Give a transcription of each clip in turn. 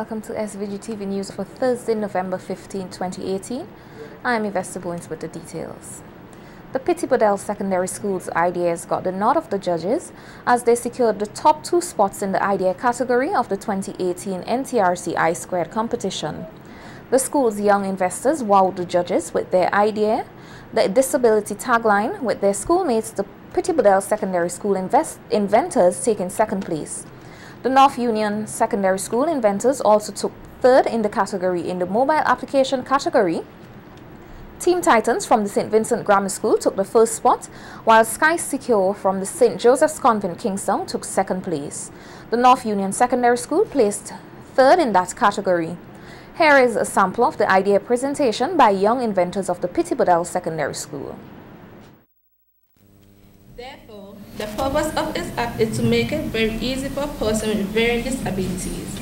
welcome to SVG-TV News for Thursday, November 15, 2018. I am Yvette Boynes with the details. The Pitibodel Secondary School's ideas got the nod of the judges as they secured the top 2 spots in the idea category of the 2018 NTRC I² competition. The school's young investors wowed the judges with their idea, the disability tagline, with their schoolmates, the Pitibodel Secondary School inventors, taking second place. The North Union Secondary School inventors also took third in the category in the mobile application category. Team Titans from the St. Vincent Grammar School took the first spot, while Sky Secure from the St. Joseph's Convent Kingston took second place. The North Union Secondary School placed third in that category. Here is a sample of the idea presentation by young inventors of the Pitibodel Secondary School. Therefore, the purpose of this app is to make it very easy for a person with varying disabilities.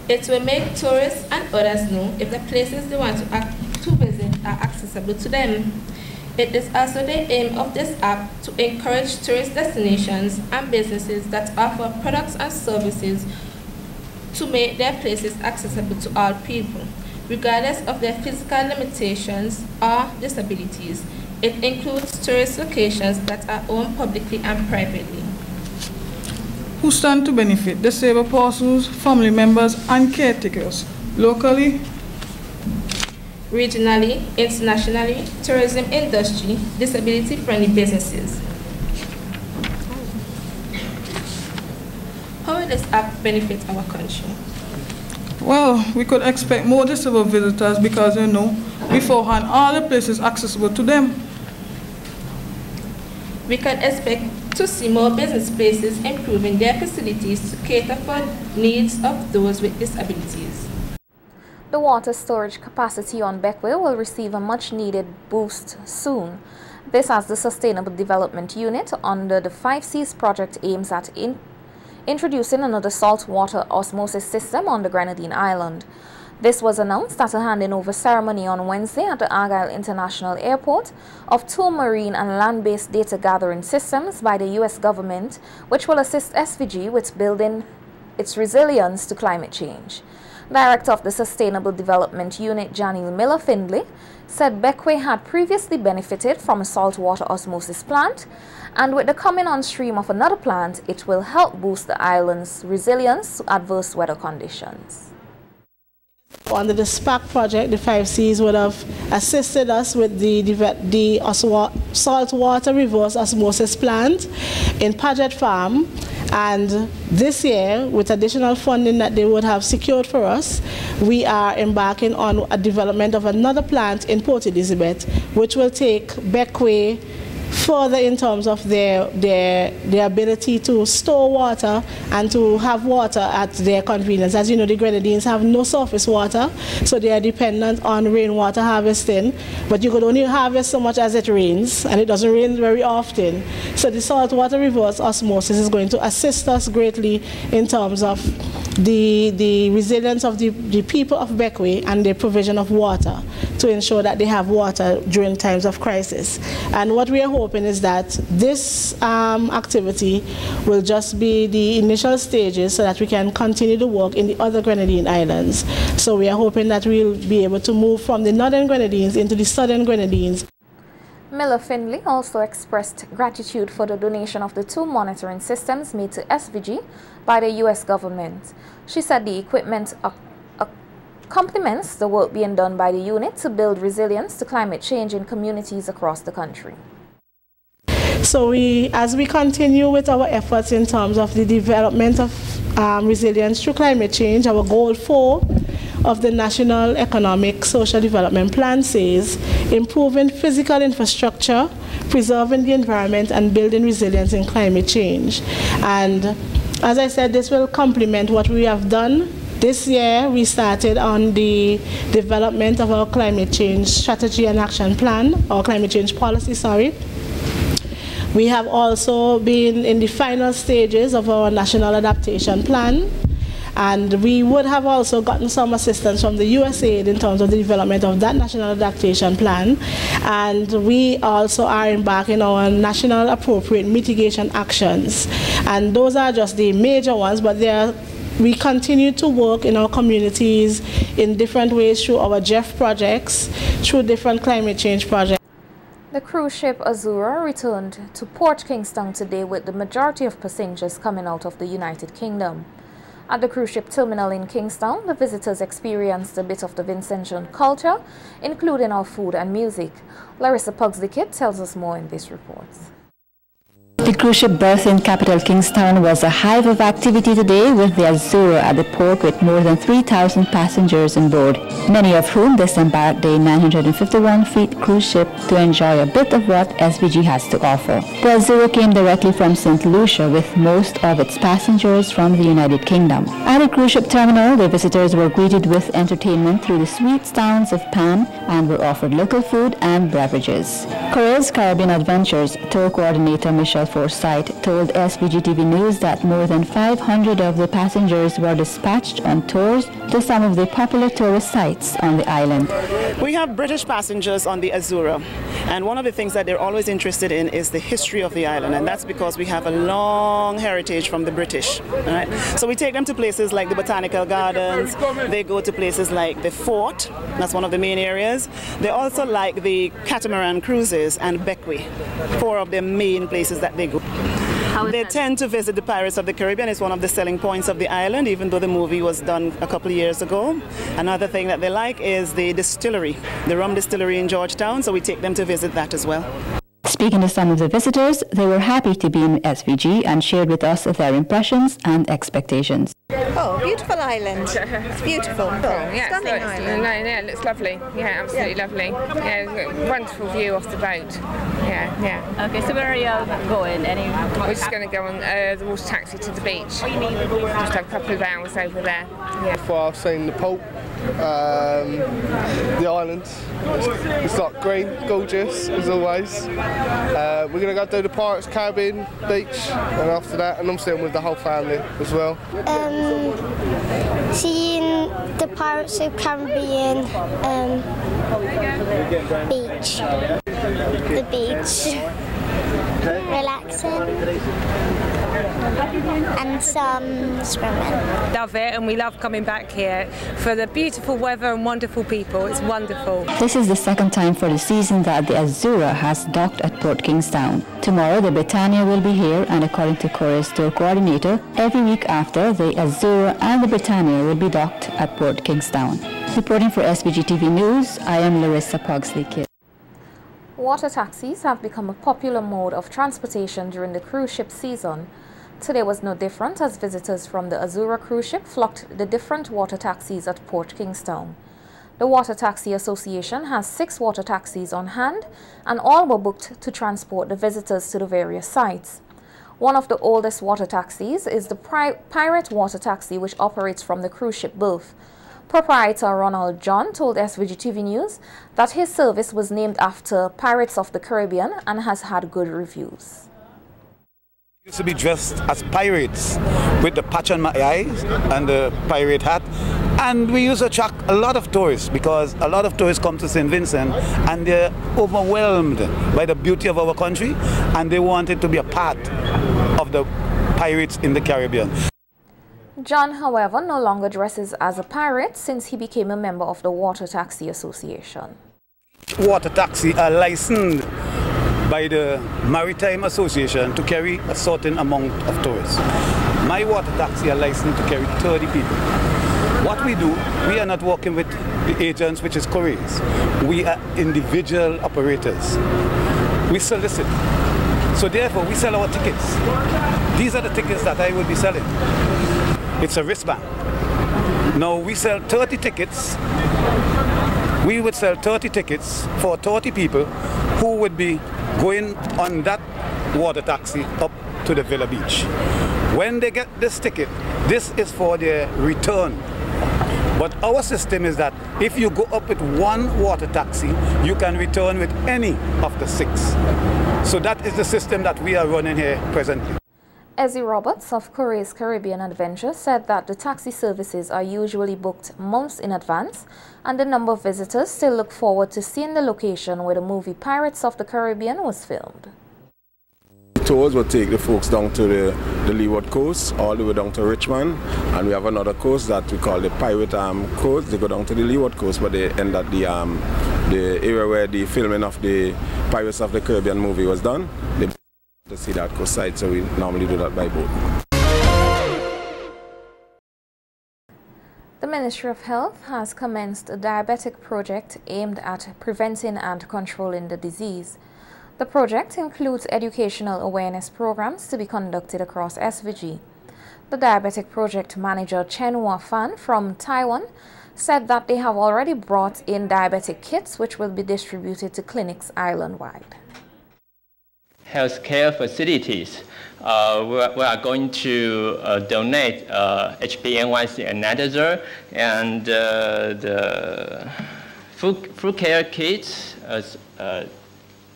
It will make tourists and others know if the places they want to visit are accessible to them. It is also the aim of this app to encourage tourist destinations and businesses that offer products and services to make their places accessible to all people, regardless of their physical limitations or disabilities. It includes tourist locations that are owned publicly and privately. Who stand to benefit? Disabled persons, family members, and caretakers, locally, regionally, internationally, tourism industry, disability-friendly businesses. How will this app benefit our country? Well, we could expect more disabled visitors because, you know, beforehand, all the places accessible to them. We can expect to see more business places improving their facilities to cater for needs of those with disabilities. The water storage capacity on Bequia will receive a much-needed boost soon. This as the Sustainable Development Unit under the 5Cs project aims at introducing another saltwater osmosis system on the Grenadine Island. This was announced at a handing-over ceremony on Wednesday at the Argyle International Airport of 2 marine and land-based data gathering systems by the U.S. government, which will assist SVG with building its resilience to climate change. Director of the Sustainable Development Unit, Janelle Miller-Findlay, said Bequia had previously benefited from a saltwater osmosis plant, and with the coming on stream of another plant, it will help boost the island's resilience to adverse weather conditions. Under the SPAC project, the 5Cs would have assisted us with the saltwater reverse osmosis plant in Paget Farm, and this year, with additional funding that they would have secured for us, we are embarking on a development of another plant in Port Elizabeth, which will take Bequia further in terms of their ability to store water and to have water at their convenience. As you know, the Grenadines have no surface water, so they are dependent on rainwater harvesting, but you could only harvest so much as it rains, and it doesn't rain very often. So the saltwater reverse osmosis is going to assist us greatly in terms of the resilience of the people of Bequia and the provision of water to ensure that they have water during times of crisis. And what we are hoping is that this activity will just be the initial stages so that we can continue to work in the other Grenadine islands. So we are hoping that we'll be able to move from the northern Grenadines into the southern Grenadines. Miller-Findlay also expressed gratitude for the donation of the 2 monitoring systems made to SVG by the U.S. government. She said the equipment complements the work being done by the unit to build resilience to climate change in communities across the country. So as we continue with our efforts in terms of the development of resilience through climate change, our goal 4 of the National Economic Social Development Plan says improving physical infrastructure, preserving the environment, and building resilience in climate change. And as I said, this will complement what we have done. This year, we started on the development of our climate change strategy and action plan, or climate change policy, sorry. We have also been in the final stages of our national adaptation plan, and we would have also gotten some assistance from the USAID in terms of the development of that national adaptation plan. And we also are embarking on national appropriate mitigation actions. And those are just the major ones, but there are We continue to work in our communities in different ways through our JEF projects, through different climate change projects. The cruise ship Azura returned to Port Kingston today with the majority of passengers coming out of the United Kingdom. At the cruise ship terminal in Kingston, the visitors experienced a bit of the Vincentian culture, including our food and music. Larissa Pugsley-Kidd tells us more in this report. The cruise ship berth in capital Kingstown was a hive of activity today, with the Azura at the port with more than 3,000 passengers on board, many of whom disembarked the 951-feet cruise ship to enjoy a bit of what SVG has to offer. The Azura came directly from St. Lucia, with most of its passengers from the United Kingdom. At the cruise ship terminal, the visitors were greeted with entertainment through the sweet sounds of Pan and were offered local food and beverages. Korea's Caribbean Adventures tour coordinator Michelle Forsyth told SVG-TV News that more than 500 of the passengers were dispatched on tours to some of the popular tourist sites on the island. We have British passengers on the Azura, and one of the things that they're always interested in is the history of the island, and that's because we have a long heritage from the British. Right? So we take them to places like the Botanical Gardens, they go to places like the fort, that's one of the main areas. They also like the catamaran cruises and Bequia, 4 of the main places that they go. They tend to visit the Pirates of the Caribbean. It's one of the selling points of the island, even though the movie was done a couple of years ago. Another thing that they like is the distillery, the rum distillery in Georgetown, so we take them to visit that as well. Speaking to some of the visitors, they were happy to be in SVG and shared with us their impressions and expectations. Oh, beautiful island. It's beautiful. Yeah, Stunning island. Yeah, it looks lovely. Yeah, absolutely lovely. Yeah, wonderful view off the boat. Yeah. Okay, so where are you going? We're just going to go on the water taxi to the beach. Just have a couple of hours over there. Yeah. I've seen the Port, the island. It's like green, gorgeous as always. We're going to go do the Pirates Caribbean beach, and after that, and I'm staying with the whole family as well. Seeing the Pirates of Caribbean beach. The beach. Relaxing. And some swimming. Love it, and we love coming back here for the beautiful weather and wonderful people. It's wonderful. This is the second time for the season that the Azura has docked at Port Kingstown. Tomorrow the Britannia will be here, and according to Korea's tour coordinator, every week after, the Azura and the Britannia will be docked at Port Kingstown. Reporting for SVG-TV News, I am Larissa Pugsley-Kidd. Water taxis have become a popular mode of transportation during the cruise ship season. Today was no different, as visitors from the Azura cruise ship flocked the different water taxis at Port Kingstown. The Water Taxi Association has 6 water taxis on hand, and all were booked to transport the visitors to the various sites. One of the oldest water taxis is the Pirate Water Taxi, which operates from the cruise ship berth. Proprietor Ronald John told SVG-TV News that his service was named after Pirates of the Caribbean and has had good reviews. Used to be dressed as pirates with the patch on my eyes and the pirate hat, and we used to attract a lot of tourists because a lot of tourists come to St. Vincent and they're overwhelmed by the beauty of our country, and they wanted to be a part of the pirates in the Caribbean. John, however, no longer dresses as a pirate since he became a member of the Water Taxi Association. Water taxi are licensed by the Maritime Association to carry a certain amount of tourists. My water taxi are licensed to carry 30 people. What we do, we are not working with the agents, which is couriers. We are individual operators. We solicit. So therefore, we sell our tickets. These are the tickets that I will be selling. It's a wristband. Now we sell 30 tickets. We would sell 30 tickets for 30 people who would be going on that water taxi up to the Villa Beach. When they get this ticket, this is for their return. But our system is that if you go up with one water taxi, you can return with any of the 6. So that is the system that we are running here presently. Ezzy Roberts of Korea's Caribbean Adventure said that the taxi services are usually booked months in advance, and the number of visitors still look forward to seeing the location where the movie Pirates of the Caribbean was filmed. tours will take the folks down to the Leeward coast, all the way down to Richmond, and we have another coast that we call the Pirate coast. They go down to the Leeward coast, but they end at the area where the filming of the Pirates of the Caribbean movie was done. They to see that coast side, so we normally do that by boat. The Ministry of Health has commenced a diabetic project aimed at preventing and controlling the disease. The project includes educational awareness programs to be conducted across SVG. The diabetic project manager Chen Hua-fan from Taiwan said that they have already brought in diabetic kits which will be distributed to clinics island-wide. Healthcare facilities. We are going to donate HbA1c analyzer and the food care kits,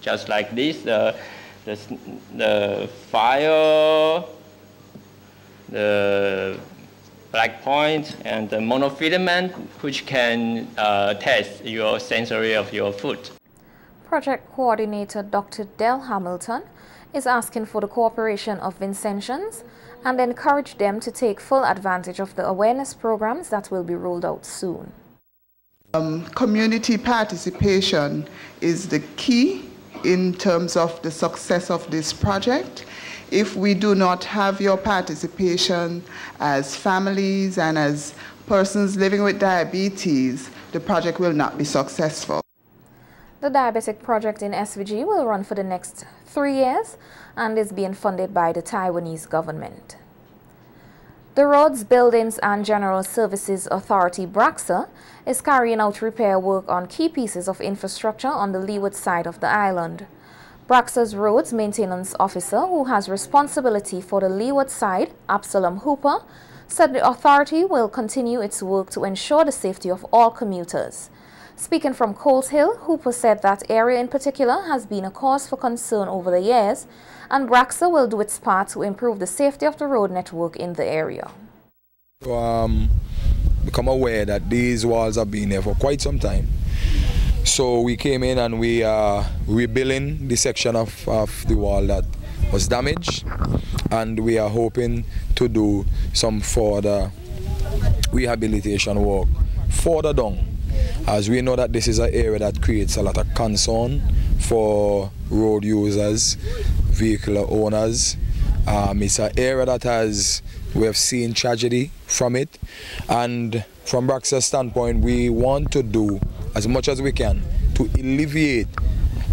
just like this, the file, the black point, and the monofilament, which can test your sensory of your food. Project coordinator Dr. Del Hamilton is asking for the cooperation of Vincentians and encourage them to take full advantage of the awareness programs that will be rolled out soon. Community participation is the key in terms of the success of this project. If we do not have your participation as families and as persons living with diabetes, the project will not be successful. The diabetic project in SVG will run for the next 3 years and is being funded by the Taiwanese government. The Roads, Buildings and General Services Authority, BRACSA, is carrying out repair work on key pieces of infrastructure on the leeward side of the island. BRACSA's Roads Maintenance Officer, who has responsibility for the leeward side, Absalom Hooper, said the authority will continue its work to ensure the safety of all commuters. Speaking from Coles Hill, Hooper said that area in particular has been a cause for concern over the years, and BRACSA will do its part to improve the safety of the road network in the area. Become aware that these walls have been there for quite some time. So we came in and we are rebuilding the section of the wall that was damaged, and we are hoping to do some further rehabilitation work further down, as we know that this is an area that creates a lot of concern for road users, vehicle owners. It's an area that we have seen tragedy from it, and from BRACSA's standpoint, we want to do as much as we can to alleviate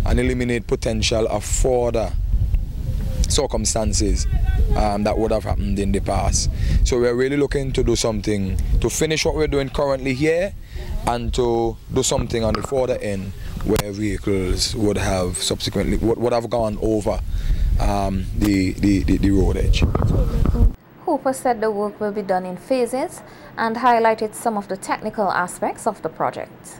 and eliminate potential of further circumstances that would have happened in the past. So we're really looking to do something to finish what we're doing currently here and to do something on the further end where vehicles would have subsequently would have gone over the road edge. Hooper said the work will be done in phases and highlighted some of the technical aspects of the project.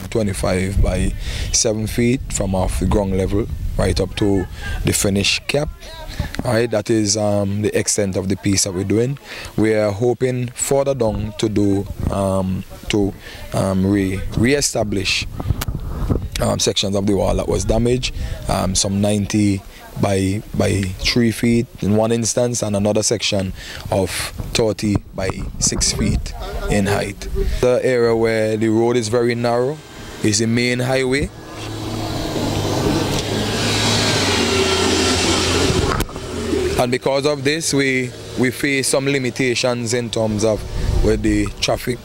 25 by 7 feet from off the ground level right up to the finished cap. Right, that is the extent of the piece that we're doing. We are hoping further down to do re-establish sections of the wall that was damaged, some 90 by 3 feet in one instance, and another section of 30 by 6 feet in height. The area where the road is very narrow is the main highway. And because of this, we face some limitations in terms of with the traffic,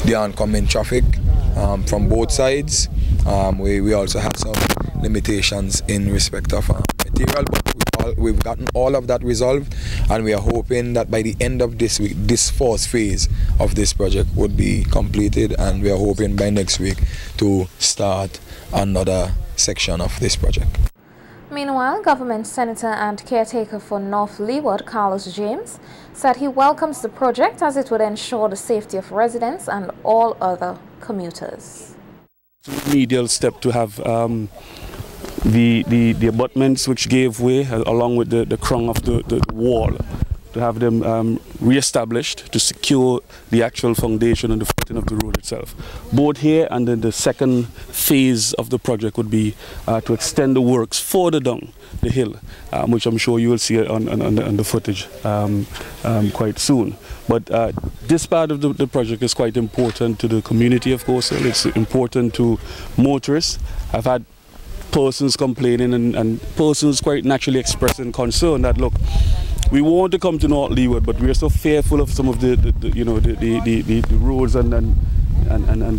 the oncoming traffic from both sides. We also have some limitations in respect of material, but we've gotten all of that resolved, and we are hoping that by the end of this week, this first phase of this project would be completed, and we are hoping by next week to start another section of this project. Meanwhile, Government Senator and caretaker for North Leeward, Carlos James, said he welcomes the project as it would ensure the safety of residents and all other commuters. Remedial step to have the abutments which gave way along with the crown of the wall to have them re-established to secure the actual foundation and the footing of the road itself. Both here and then the second phase of the project would be to extend the works further down the hill, which I'm sure you will see on the footage quite soon. But this part of the project is quite important to the community, of course. It's important to motorists. I've had persons complaining and persons quite naturally expressing concern that, look, we want to come to North Leeward, but we are so fearful of some of the roads and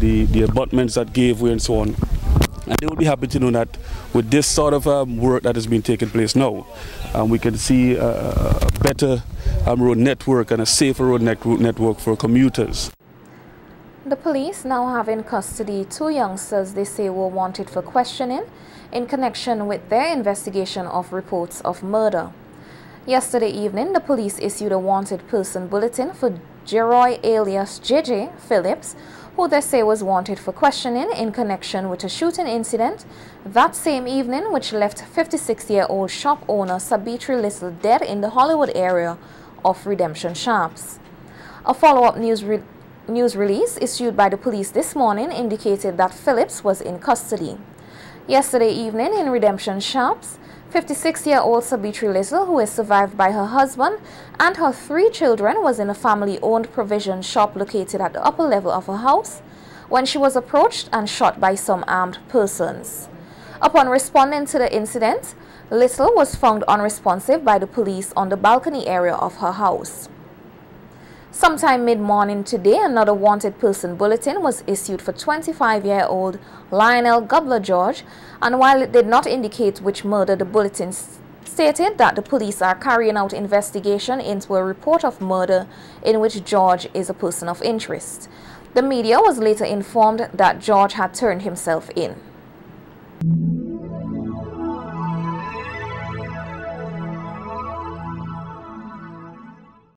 the abutments that gave way and so on. And they will be happy to know that with this sort of work that has been taking place now, we can see a better road network and a safer road network for commuters. The police now have in custody 2 youngsters they say were wanted for questioning in connection with their investigation of reports of murder. Yesterday evening, the police issued a wanted person bulletin for Jeroy alias JJ Phillips, who they say was wanted for questioning in connection with a shooting incident that same evening which left 56-year-old shop owner Sabitri Little dead in the Hollywood area of Redemption Shops. A follow-up news release issued by the police this morning indicated that Phillips was in custody. Yesterday evening in Redemption Shops, 56-year-old Sabitri Little, who is survived by her husband and her 3 children, was in a family-owned provision shop located at the upper level of her house when she was approached and shot by some armed persons. Upon responding to the incident, Little was found unresponsive by the police on the balcony area of her house. Sometime mid-morning today, another wanted person bulletin was issued for 25-year-old Lionel Gubler George, and while it did not indicate which murder, the bulletin stated that the police are carrying out investigation into a report of murder in which George is a person of interest. The media was later informed that George had turned himself in.